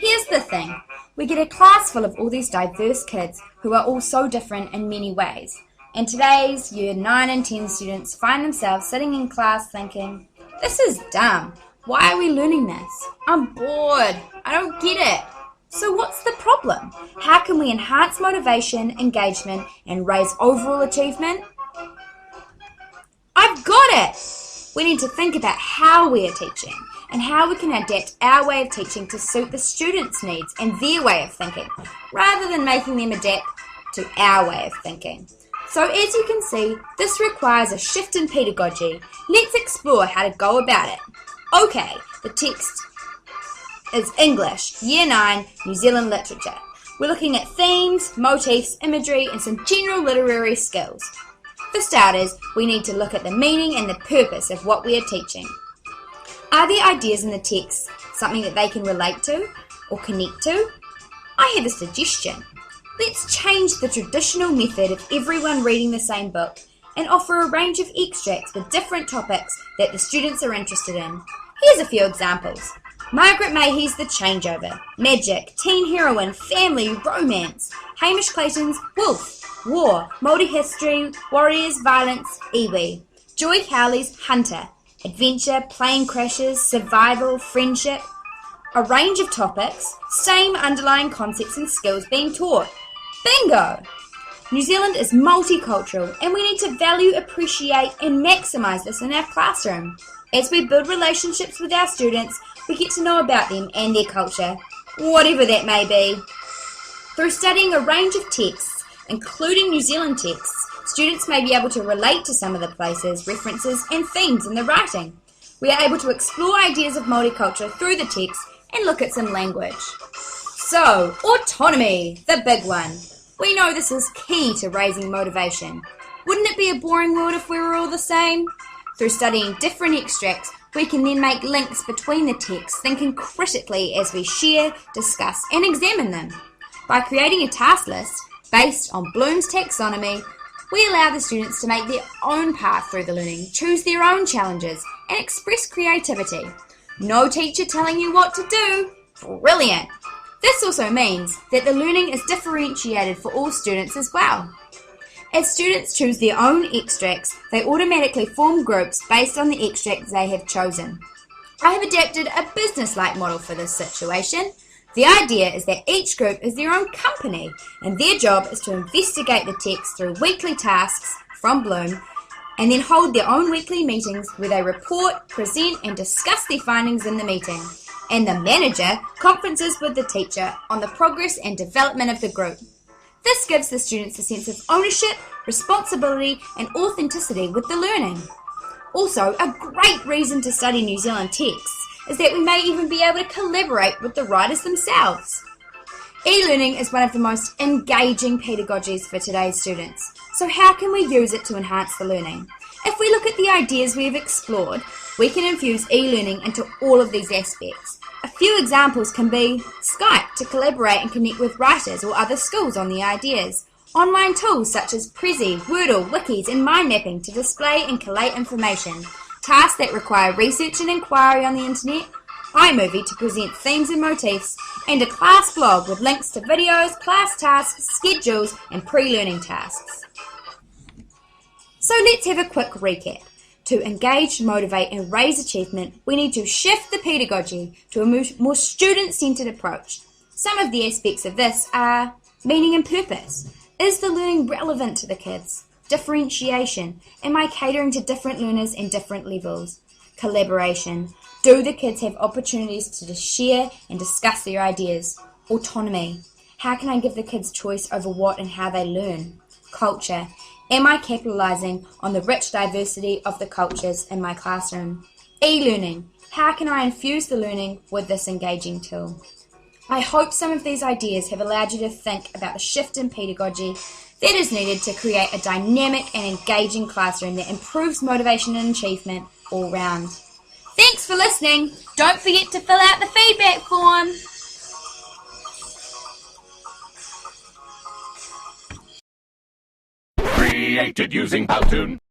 Here's the thing. We get a class full of all these diverse kids who are all so different in many ways. And today's Year 9 and 10 students find themselves sitting in class thinking, this is dumb. Why are we learning this? I'm bored. I don't get it. So what's the problem? How can we enhance motivation, engagement, and raise overall achievement? I've got it! We need to think about how we are teaching and how we can adapt our way of teaching to suit the students' needs and their way of thinking, rather than making them adapt to our way of thinking. So as you can see, this requires a shift in pedagogy. Let's explore how to go about it. Okay, the text is English, Year 9, New Zealand Literature. We're looking at themes, motifs, imagery, and some general literary skills. For starters, we need to look at the meaning and the purpose of what we are teaching. Are the ideas in the text something that they can relate to or connect to? I have a suggestion. Let's change the traditional method of everyone reading the same book and offer a range of extracts with different topics that the students are interested in. Here's a few examples. Margaret Mayhew's The Changeover, magic, teen heroine, family, romance. Hamish Clayton's Wolf, war, Māori history, warriors, violence, iwi. Joy Cowley's Hunter, adventure, plane crashes, survival, friendship. A range of topics, same underlying concepts and skills being taught. Bingo! New Zealand is multicultural and we need to value, appreciate and maximise this in our classroom. As we build relationships with our students, we get to know about them and their culture, whatever that may be. Through studying a range of texts, including New Zealand texts, students may be able to relate to some of the places, references and themes in the writing. We are able to explore ideas of multicultural through the text and look at some language. So, autonomy, the big one. We know this is key to raising motivation. Wouldn't it be a boring world if we were all the same? Through studying different extracts, we can then make links between the texts, thinking critically as we share, discuss and examine them. By creating a task list based on Bloom's taxonomy, we allow the students to make their own path through the learning, choose their own challenges and express creativity. No teacher telling you what to do. Brilliant! This also means that the learning is differentiated for all students as well. As students choose their own extracts, they automatically form groups based on the extracts they have chosen. I have adapted a business-like model for this situation. The idea is that each group is their own company and their job is to investigate the text through weekly tasks from Bloom and then hold their own weekly meetings where they report, present and discuss their findings in the meeting. And the manager conferences with the teacher on the progress and development of the group. This gives the students a sense of ownership, responsibility and authenticity with the learning. Also, a great reason to study New Zealand texts is that we may even be able to collaborate with the writers themselves. E-learning is one of the most engaging pedagogies for today's students. So how can we use it to enhance the learning? If we look at the ideas we have explored, we can infuse e-learning into all of these aspects. A few examples can be Skype to collaborate and connect with writers or other schools on the ideas, online tools such as Prezi, Wordle, Wikis and mind mapping to display and collate information, tasks that require research and inquiry on the internet, iMovie to present themes and motifs, and a class blog with links to videos, class tasks, schedules and pre-learning tasks. So let's have a quick recap. To engage, motivate and raise achievement, we need to shift the pedagogy to a more student-centered approach. Some of the aspects of this are meaning and purpose. Is the learning relevant to the kids? Differentiation. Am I catering to different learners and different levels? Collaboration. Do the kids have opportunities to share and discuss their ideas? Autonomy. How can I give the kids choice over what and how they learn? Culture. Am I capitalizing on the rich diversity of the cultures in my classroom? E-learning. How can I infuse the learning with this engaging tool? I hope some of these ideas have allowed you to think about the shift in pedagogy that is needed to create a dynamic and engaging classroom that improves motivation and achievement all round. Thanks for listening. Don't forget to fill out the feedback form. created using Powtoon.